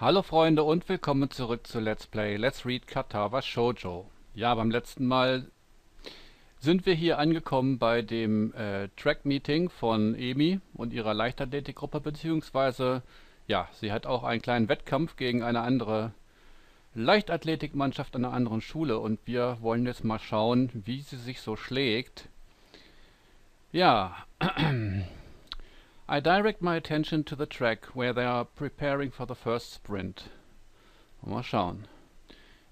Hallo Freunde und willkommen zurück zu Let's Play Let's Read Katawa Shoujo. Ja, beim letzten Mal sind wir hier angekommen bei dem Track-Meeting von Emi und ihrer Leichtathletikgruppe, beziehungsweise, ja, sie hat auch einen kleinen Wettkampf gegen eine andere Leichtathletikmannschaft an einer anderen Schule und wir wollen jetzt mal schauen, wie sie sich so schlägt. Ja, I direct my attention to the track where they are preparing for the first sprint. Mal schauen.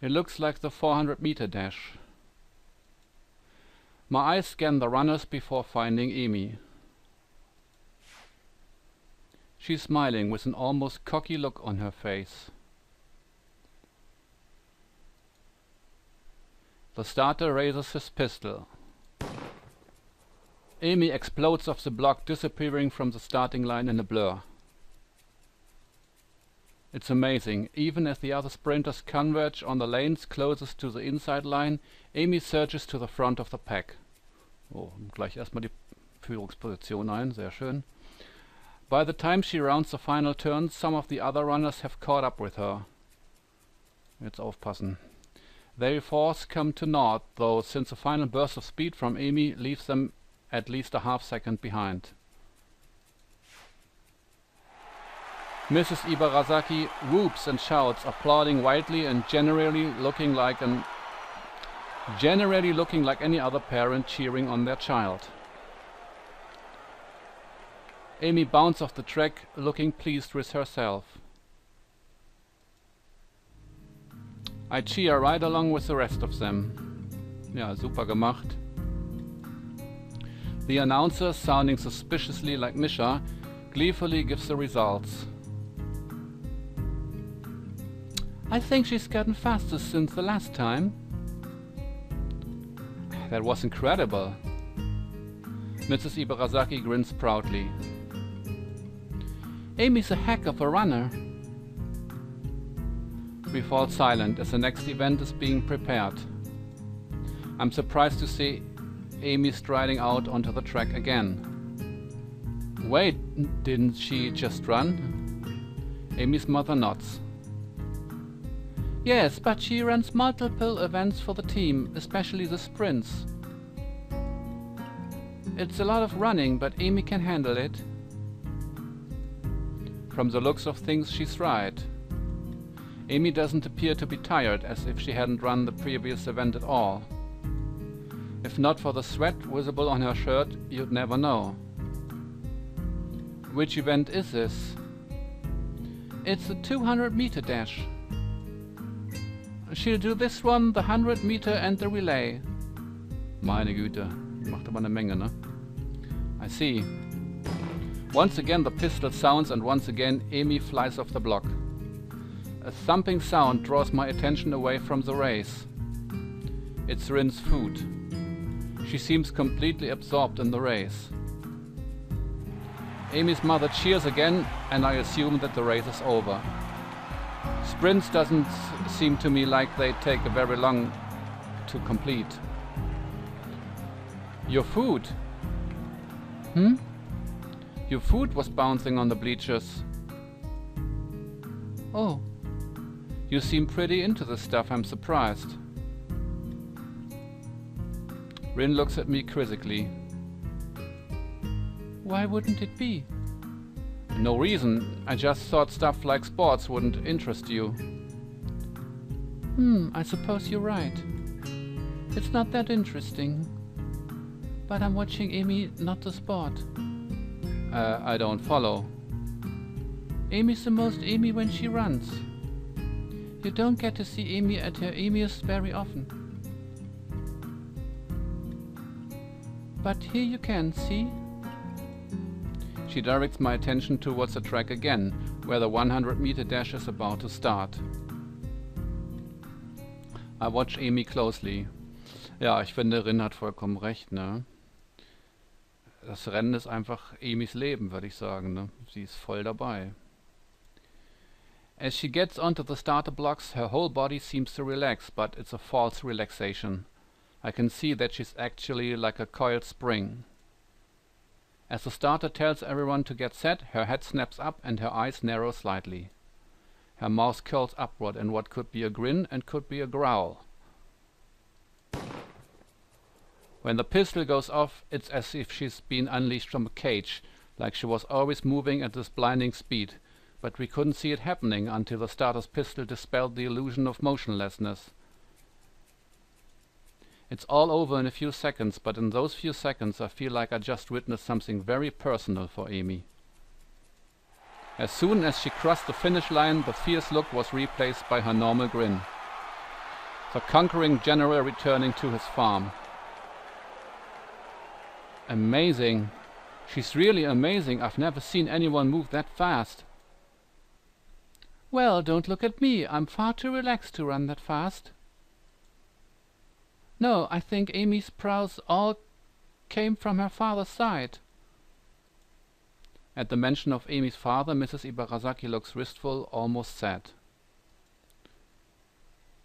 It looks like the 400-meter dash. My eyes scan the runners before finding Emi. She's smiling with an almost cocky look on her face. The starter raises his pistol. Emi explodes off the block, disappearing from the starting line in a blur. It's amazing. Even as the other sprinters converge on the lanes closest to the inside line, Emi surges to the front of the pack. Oh, gleich erstmal die Führungsposition ein, sehr schön. By the time she rounds the final turn, some of the other runners have caught up with her. Jetzt aufpassen. Their force come to naught, though, since the final burst of speed from Emi leaves them at least a half second behind. Mrs. Ibarasaki whoops and shouts, applauding wildly and generally looking like any other parent cheering on their child. Emi bounds off the track, looking pleased with herself. I cheer right along with the rest of them. Ja, super gemacht. The announcer, sounding suspiciously like Misha, gleefully gives the results. I think she's gotten faster since the last time. That was incredible. Mrs. Ibarasaki grins proudly. Amy's a heck of a runner. We fall silent as the next event is being prepared. I'm surprised to see Emi striding out onto the track again. Wait, didn't she just run? Amy's mother nods. Yes, but she runs multiple events for the team, especially the sprints. It's a lot of running, but Emi can handle it. From the looks of things, she's right. Emi doesn't appear to be tired, as if she hadn't run the previous event at all. If not for the sweat visible on her shirt, you'd never know. Which event is this? It's the 200-meter dash. She'll do this one, the 100-meter and the relay. Meine Güte, macht aber eine Menge, ne? I see. Once again the pistol sounds and once again Emi flies off the block. A thumping sound draws my attention away from the race. It's Rin's foot. She seems completely absorbed in the race. Amy's mother cheers again, and I assume that the race is over. Sprints doesn't seem to me like they take a very long to complete. Your foot? Your foot was bouncing on the bleachers. Oh, you seem pretty into this stuff, I'm surprised. Rin looks at me quizzically. Why wouldn't it be? No reason. I just thought stuff like sports wouldn't interest you. I suppose you're right. It's not that interesting. But I'm watching Emi, not the sport. I don't follow. Amy's the most Emi when she runs. You don't get to see Emi at her Emiest very often. But here you can, see? She directs my attention towards the track again, where the 100-meter dash is about to start. I watch Emi closely. Ja, ich finde, Rin hat vollkommen recht, ne? Das Rennen ist einfach Emis Leben, würde ich sagen, ne? Sie ist voll dabei. As she gets onto the starter blocks, her whole body seems to relax, but it's a false relaxation. I can see that she's actually like a coiled spring. As the starter tells everyone to get set, her head snaps up and her eyes narrow slightly. Her mouth curls upward in what could be a grin and could be a growl. When the pistol goes off, it's as if she's been unleashed from a cage, like she was always moving at this blinding speed, but we couldn't see it happening until the starter's pistol dispelled the illusion of motionlessness. It's all over in a few seconds, but in those few seconds I feel like I just witnessed something very personal for Amy. As soon as she crossed the finish line, the fierce look was replaced by her normal grin. The conquering general returning to his farm. Amazing. She's really amazing. I've never seen anyone move that fast. Well, don't look at me. I'm far too relaxed to run that fast. No, I think Amy's prowess all came from her father's side. At the mention of Amy's father, Mrs. Ibarasaki looks wistful, almost sad.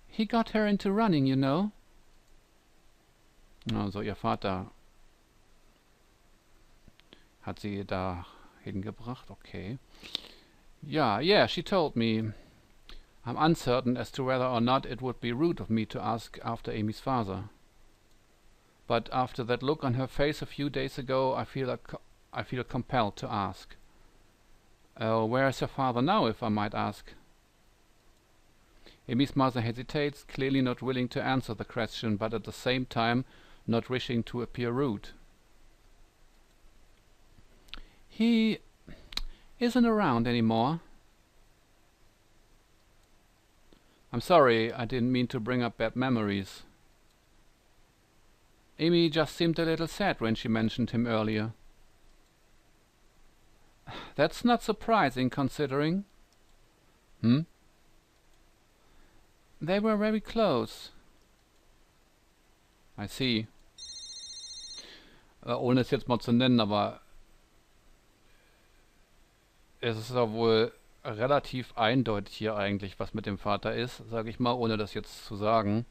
He got her into running, you know. Also ihr Vater hat sie da hingebracht, okay. Yeah, she told me. I'm uncertain as to whether or not it would be rude of me to ask after Amy's father. But after that look on her face a few days ago, I feel compelled to ask. Where is your father now, if I might ask? Amy's mother hesitates, clearly not willing to answer the question, but at the same time not wishing to appear rude. He isn't around anymore. I'm sorry, I didn't mean to bring up bad memories. Amy just seemed a little sad when she mentioned him earlier. That's not surprising, considering. They were very close. I see. Ohne es jetzt mal zu nennen, aber es ist ja wohl relativ eindeutig hier eigentlich, was mit dem Vater ist, sage ich mal, ohne das jetzt zu sagen.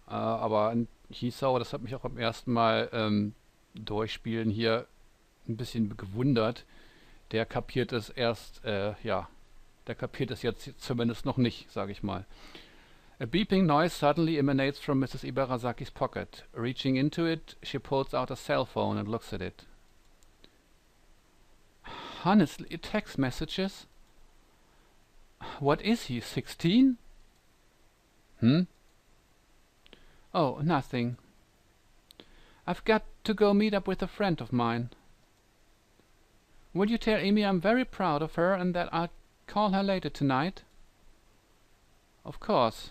Aber Hisao, das hat mich auch beim ersten Mal durchspielen hier ein bisschen gewundert. Der kapiert es erst, der kapiert es jetzt zumindest noch nicht, sage ich mal. A beeping noise suddenly emanates from Mrs. Ibarasaki's pocket. Reaching into it, she pulls out a cell phone and looks at it. Honestly, text messages? What is he, 16? Oh, nothing. I've got to go meet up with a friend of mine. Will you tell Amy I'm very proud of her and that I'll call her later tonight? Of course.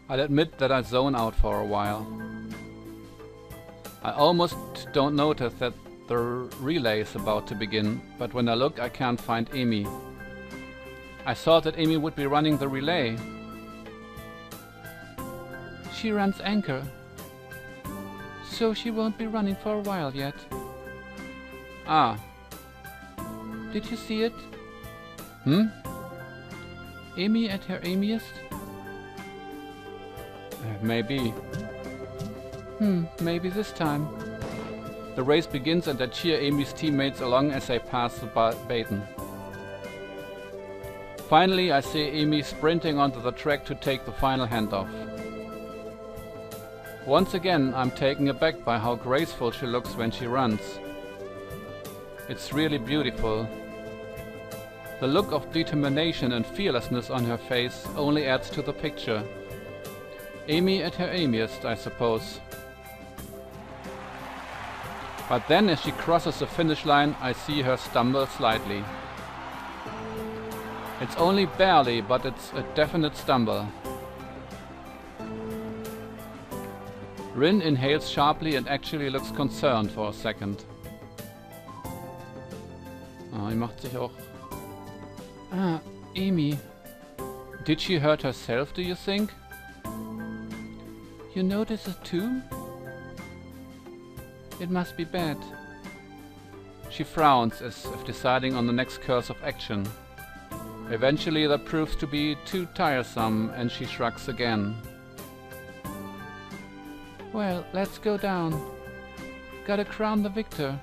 I'll admit that I zone out for a while. I almost don't notice that the relay is about to begin, but when I look I can't find Amy. I thought that Amy would be running the relay. She runs anchor, so she won't be running for a while yet. Ah. Did you see it? Amy at her amiest? Maybe. Maybe this time. The race begins and I cheer Amy's teammates along as they pass the baton. Finally, I see Amy sprinting onto the track to take the final handoff. Once again, I'm taken aback by how graceful she looks when she runs. It's really beautiful. The look of determination and fearlessness on her face only adds to the picture. Amy at her amiest, I suppose. But then as she crosses the finish line, I see her stumble slightly. It's only barely, but it's a definite stumble. Rin inhales sharply and actually looks concerned for a second. Die macht sich auch... Ah, Amy. Did she hurt herself, do you think? You notice it too? It must be bad. She frowns as if deciding on the next course of action. Eventually that proves to be too tiresome and she shrugs again. Well, let's go down. Gotta crown the victor.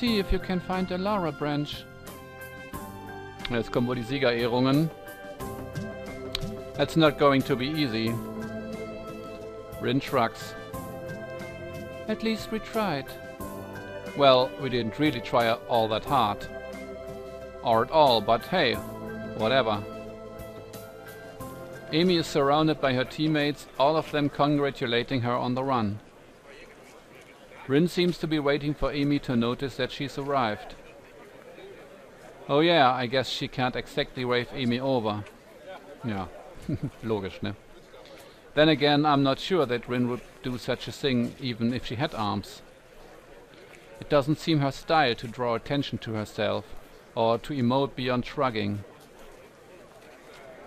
See if you can find a Laura branch. Jetzt kommen wohl die Siegerehrungen. That's not going to be easy. Rin shrugs. At least we tried. Well, we didn't really try all that hard. Or at all, but hey, whatever. Amy is surrounded by her teammates, all of them congratulating her on the run. Rin seems to be waiting for Amy to notice that she's arrived. Oh yeah, I guess she can't exactly wave Amy over. Yeah, logisch, ne? Then again, I'm not sure that Rin would do such a thing even if she had arms. It doesn't seem her style to draw attention to herself, or to emote beyond shrugging.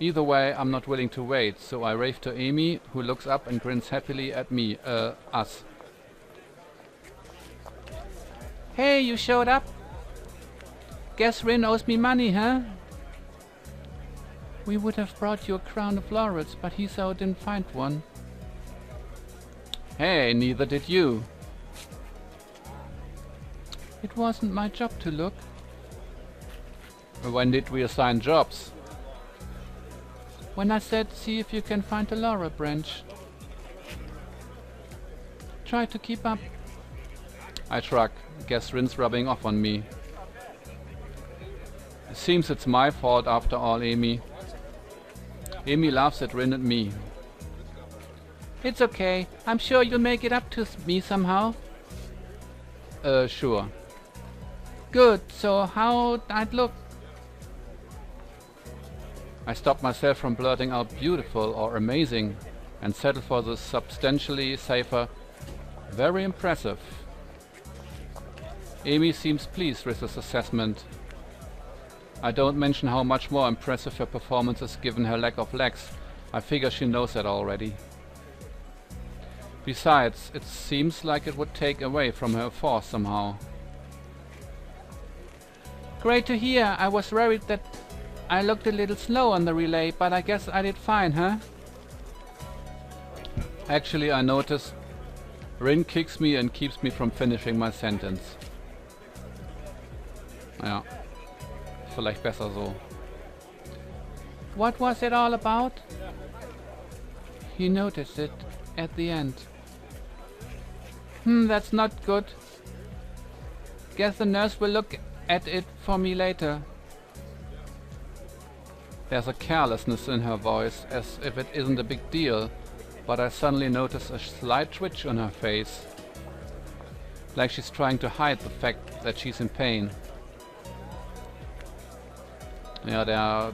Either way, I'm not willing to wait, so I wave to Amy, who looks up and grins happily at me, us. Hey, you showed up? Guess Rin owes me money, huh? We would have brought you a crown of laurels, but he so didn't find one. Hey, neither did you. It wasn't my job to look. When did we assign jobs? When I said, see if you can find a Laura branch. Try to keep up. I shrug. Guess Rin's rubbing off on me. Seems it's my fault after all, Amy. Amy laughs at Rin and me. It's okay. I'm sure you'll make it up to me somehow. Sure. Good. So how'd I look? I stop myself from blurting out beautiful or amazing and settle for the substantially safer very impressive. Amy seems pleased with this assessment. I don't mention how much more impressive her performance is given her lack of legs. I figure she knows that already. Besides, it seems like it would take away from her force somehow. Great to hear. I was worried that I looked a little slow on the relay, but I guess I did fine, huh? Actually, I noticed Rin kicks me and keeps me from finishing my sentence. Ja, vielleicht besser so. What was it all about? He noticed it at the end. That's not good. Guess the nurse will look at it for me later. There's a carelessness in her voice, as if it isn't a big deal, but I suddenly notice a slight twitch on her face. Like she's trying to hide the fact that she's in pain. Ja, der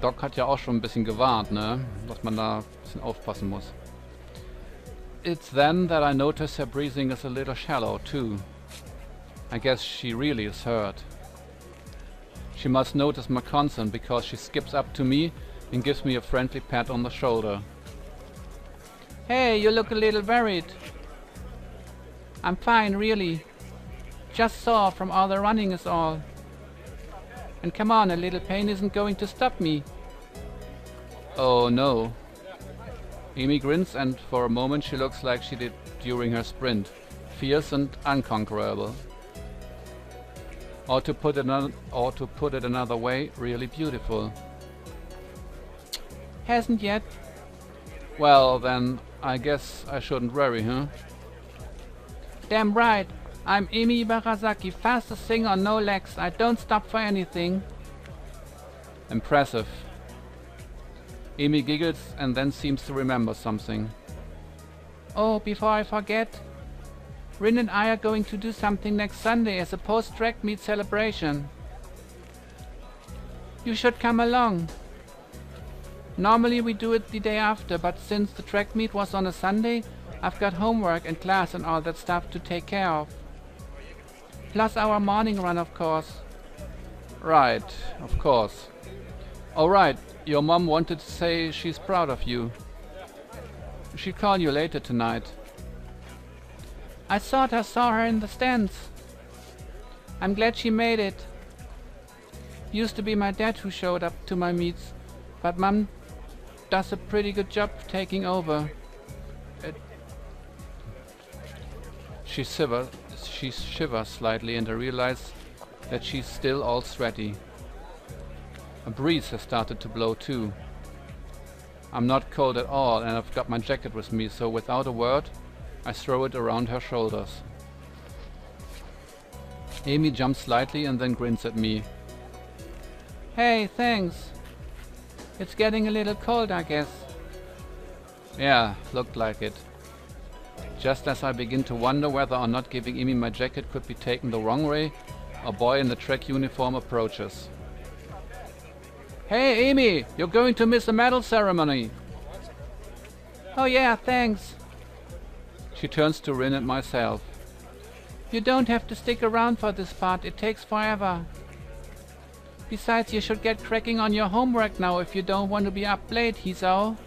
Doc hat ja auch schon ein bisschen gewarnt, ne? Dass man da ein bisschen aufpassen muss. It's then that I notice her breathing is a little shallow, too. I guess she really is hurt. She must notice my concern because she skips up to me and gives me a friendly pat on the shoulder. Hey, you look a little worried. I'm fine, really. Just sore from all the running is all. And come on, a little pain isn't going to stop me. Oh no. Amy grins, and for a moment she looks like she did during her sprint. Fierce and unconquerable. Or to put it another way, really beautiful. Hasn't yet. Well, then I guess I shouldn't worry, huh? Damn right. I'm Amy Ibarasaki, fastest thing on no legs. I don't stop for anything. Impressive. Amy giggles and then seems to remember something. Oh, before I forget, Rin and I are going to do something next Sunday as a post-track meet celebration. You should come along. Normally we do it the day after, but since the track meet was on a Sunday, I've got homework and class and all that stuff to take care of. Plus our morning run, of course. Right, of course. Alright, your mom wanted to say she's proud of you. She'll call you later tonight. I thought I saw her in the stands. I'm glad she made it. Used to be my dad who showed up to my meets, but Mom does a pretty good job taking over. She she shivers slightly and I realize that she's still all sweaty. A breeze has started to blow too. I'm not cold at all and I've got my jacket with me, so without a word I throw it around her shoulders. Amy jumps slightly and then grins at me. Hey, thanks. It's getting a little cold, I guess. Yeah, looked like it. Just as I begin to wonder whether or not giving Amy my jacket could be taken the wrong way, a boy in a track uniform approaches. Hey Amy, you're going to miss the medal ceremony. Oh yeah, thanks. She turns to Rin and myself. You don't have to stick around for this part, it takes forever. Besides, you should get cracking on your homework now if you don't want to be up late, Hiso.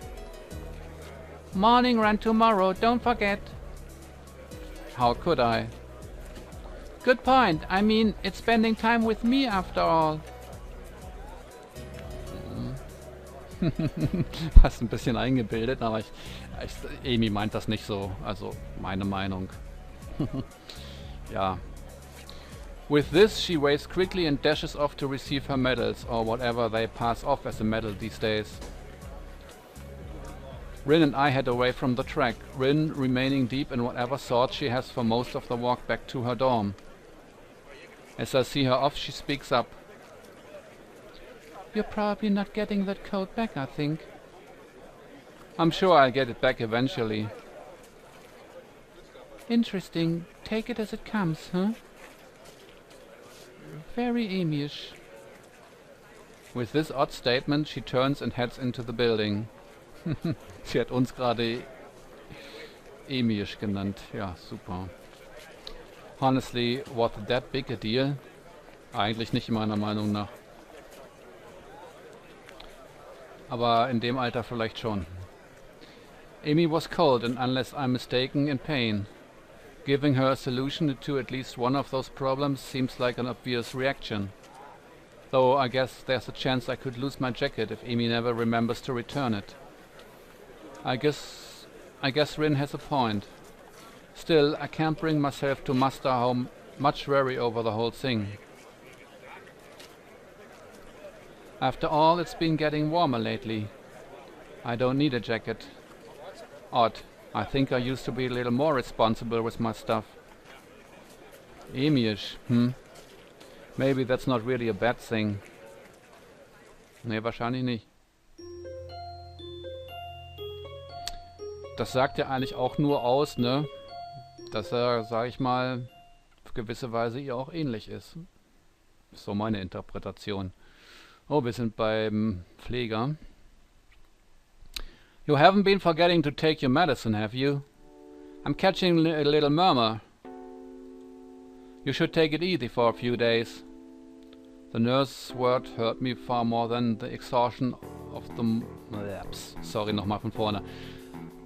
Morning run tomorrow, don't forget. How could I? Good point, I mean, it's spending time with me after all. Fast ein bisschen eingebildet, aber Amy meint das nicht so, also meine Meinung. Ja. With this, she waves quickly and dashes off to receive her medals, or whatever they pass off as a medal these days. Rin and I head away from the track, Rin remaining deep in whatever thoughts she has for most of the walk back to her dorm. As I see her off, she speaks up. You're probably not getting that coat back, I think. I'm sure I'll get it back eventually. Interesting. Take it as it comes, huh? Very Amy-ish. With this odd statement, she turns and heads into the building. Sie hat uns gerade Amy-ish genannt. Ja, super. Honestly, was that big a deal? Eigentlich nicht meiner Meinung nach. Aber in dem Alter vielleicht schon. Amy was cold and, unless I'm mistaken, in pain. Giving her a solution to at least one of those problems seems like an obvious reaction. Though I guess there's a chance I could lose my jacket if Amy never remembers to return it. I guess Rin has a point. Still, I can't bring myself to muster how much worry over the whole thing. After all, it's been getting warmer lately. I don't need a jacket. Odd. I think I used to be a little more responsible with my stuff. Amy-ish, Maybe that's not really a bad thing. Nee, wahrscheinlich nicht. Das sagt ja eigentlich auch nur aus, ne? Dass er, sag ich mal, auf gewisse Weise ihr auch ähnlich ist. Ist so meine Interpretation. Oh, wir sind beim Pfleger. You haven't been forgetting to take your medicine, have you? I'm catching a little murmur. You should take it easy for a few days. The nurse's word hurt me far more than the exhaustion of the... Sorry, nochmal von vorne.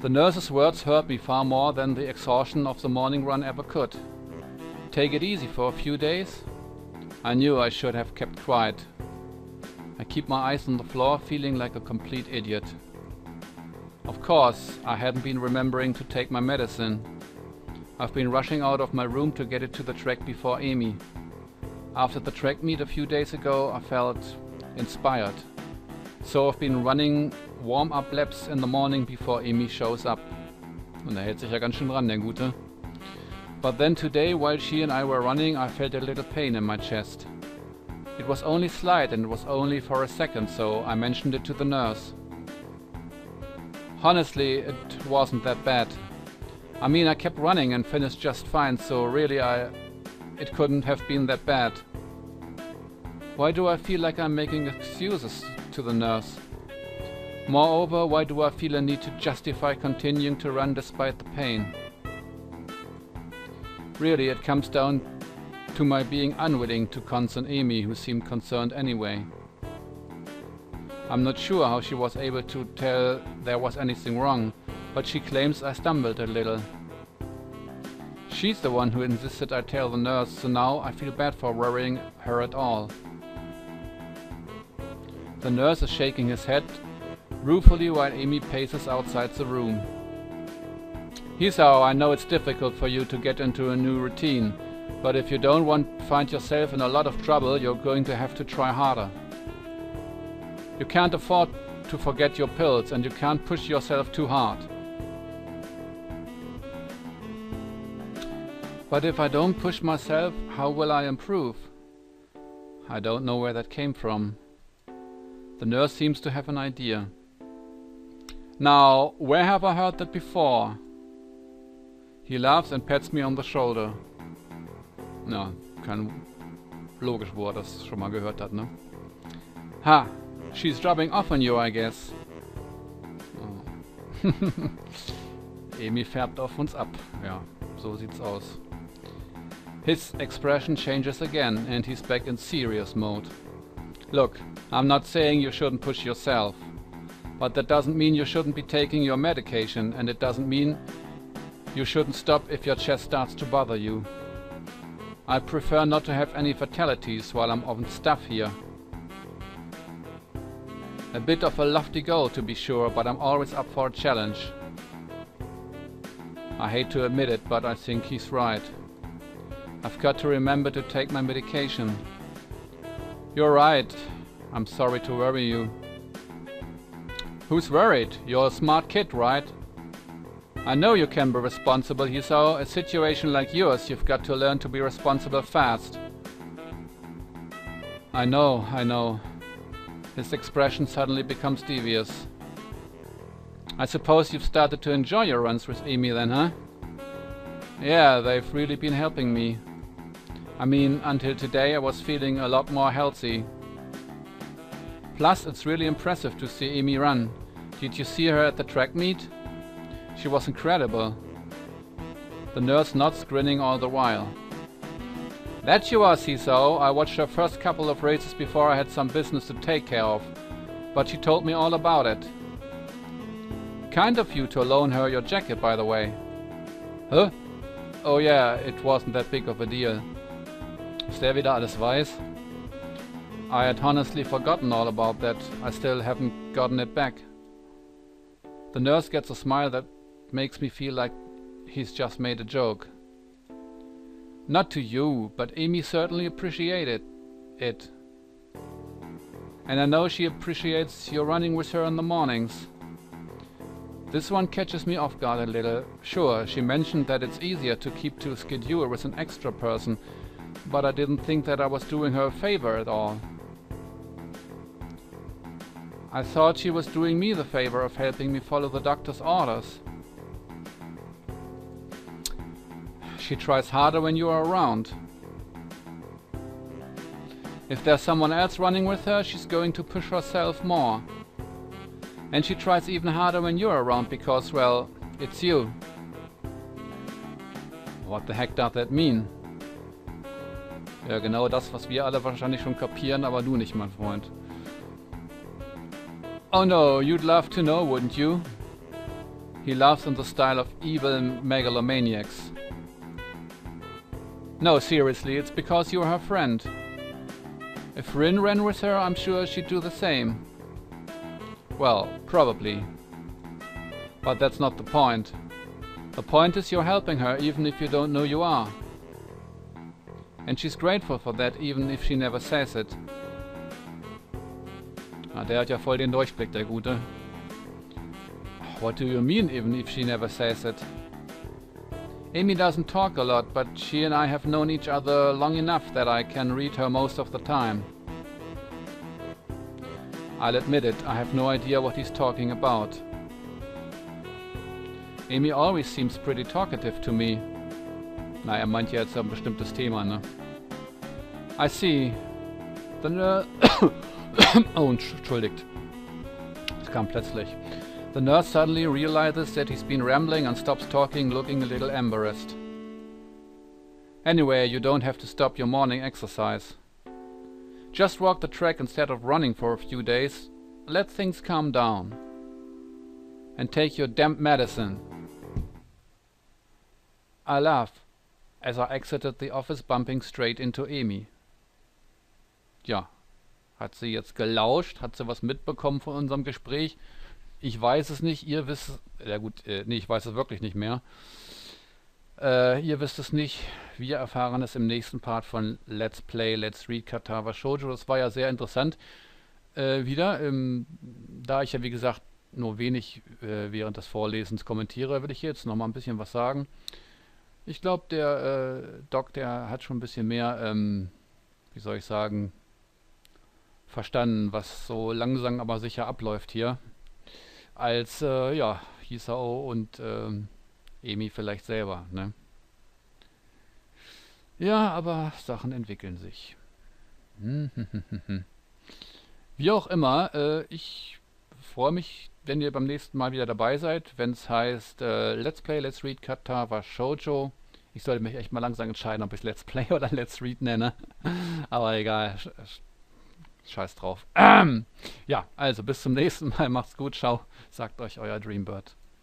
The nurse's words hurt me far more than the exhaustion of the morning run ever could. Take it easy for a few days? I knew I should have kept quiet. I keep my eyes on the floor, feeling like a complete idiot. Of course, I hadn't been remembering to take my medicine. I've been rushing out of my room to get it to the track before Amy. After the track meet a few days ago, I felt inspired. So I've been running warm-up laps in the morning before Amy shows up. Und er hält sich ja ganz schön dran, der Gute. But then today, while she and I were running, I felt a little pain in my chest. It was only slight and it was only for a second, so I mentioned it to the nurse. Honestly, it wasn't that bad. I mean, I kept running and finished just fine, so really it couldn't have been that bad. Why do I feel like I'm making excuses to the nurse? Moreover, why do I feel a need to justify continuing to run despite the pain? Really, it comes down to my being unwilling to concern Amy, who seemed concerned anyway. I'm not sure how she was able to tell there was anything wrong, but she claims I stumbled a little. She's the one who insisted I tell the nurse, so now I feel bad for worrying her at all. The nurse is shaking his head ruefully while Amy paces outside the room. Hiso, I know it's difficult for you to get into a new routine, But if you don't want to find yourself in a lot of trouble, you're going to have to try harder. You can't afford to forget your pills, and you can't push yourself too hard. But if I don't push myself, how will I improve? I don't know where that came from. The nurse seems to have an idea. Now, where have I heard that before? He laughs and pats me on the shoulder. Na, kein logisch, wo er das schon mal gehört hat, ne? Ha! She's rubbing off on you, I guess. Oh. Amy färbt auf uns ab. Ja, so sieht's aus. His expression changes again and he's back in serious mode. Look, I'm not saying you shouldn't push yourself. But that doesn't mean you shouldn't be taking your medication, and it doesn't mean you shouldn't stop if your chest starts to bother you. I prefer not to have any fatalities while I'm on staff here. A bit of a lofty goal to be sure, but I'm always up for a challenge. I hate to admit it, but I think he's right. I've got to remember to take my medication. You're right. I'm sorry to worry you. Who's worried? You're a smart kid, right? I know you can be responsible, Hiso. A situation like yours, you've got to learn to be responsible fast. I know. His expression suddenly becomes devious. I suppose you've started to enjoy your runs with Amy then, huh? Yeah, they've really been helping me. I mean, until today I was feeling a lot more healthy. Plus, it's really impressive to see Amy run. Did you see her at the track meet? She was incredible. The nurse nods, grinning all the while. That she was, Hiso. I watched her first couple of races before I had some business to take care of. But she told me all about it. Kind of you to loan her your jacket, by the way. Huh? Oh yeah, it wasn't that big of a deal. Ist der wieder alles weiß? I had honestly forgotten all about that. I still haven't gotten it back. The nurse gets a smile that makes me feel like he's just made a joke. Not to you, but Amy certainly appreciated it. And I know she appreciates your running with her in the mornings. This one catches me off guard a little. Sure, she mentioned that it's easier to keep to a schedule with an extra person, but I didn't think that I was doing her a favor at all. I thought she was doing me the favor of helping me follow the doctor's orders. She tries harder when you are around. If there's someone else running with her, she's going to push herself more. And she tries even harder when you're around because, well, it's you. What the heck does that mean? Ja, genau das, was wir alle wahrscheinlich schon kapieren, aber du nicht, mein Freund. Oh no, you'd love to know, wouldn't you? He laughs in the style of evil megalomaniacs. No, seriously, it's because you're her friend. If Rin ran with her, I'm sure she'd do the same. Well, probably. But that's not the point. The point is you're helping her even if you don't know you are. And she's grateful for that even if she never says it. Ah, der hat ja voll den Durchblick, der Gute. What do you mean even if she never says it? Amy doesn't talk a lot, but she and I have known each other long enough that I can read her most of the time. I'll admit it, I have no idea what he's talking about. Amy always seems pretty talkative to me. Na, meint ja jetzt ein bestimmtes Thema, ne? I see. The oh, entschuldigt. Es kam plötzlich. The nurse suddenly realizes that he's been rambling and stops talking, looking a little embarrassed. Anyway, you don't have to stop your morning exercise. Just walk the track instead of running for a few days. Let things calm down. And take your damn medicine. I laugh as I exited the office, bumping straight into Amy. Ja, hat sie jetzt gelauscht? Hat sie was mitbekommen von unserem Gespräch? Ich weiß es nicht, ihr wisst... Ja gut, nee, ich weiß es wirklich nicht mehr. Ihr wisst es nicht, wir erfahren es im nächsten Part von Let's Play, Let's Read Katawa Shoujo. Das war ja sehr interessant wieder. Da ich ja wie gesagt nur wenig während des Vorlesens kommentiere, würde ich jetzt noch mal ein bisschen was sagen. Ich glaube, der Doc, der hat schon ein bisschen mehr, wie soll ich sagen, verstanden, was so langsam aber sicher abläuft hier, als ja, Hisao und Emi vielleicht selber, ne? Ja, aber Sachen entwickeln sich. Wie auch immer, ich freue mich, wenn ihr beim nächsten Mal wieder dabei seid, wenn es heißt Let's Play, Let's Read Katawa Shoujo. Ich sollte mich echt mal langsam entscheiden, ob ich Let's Play oder Let's Read nenne. Aber egal, scheiß drauf. Ja, also bis zum nächsten Mal, macht's gut, ciao, sagt euch euer Dreambird.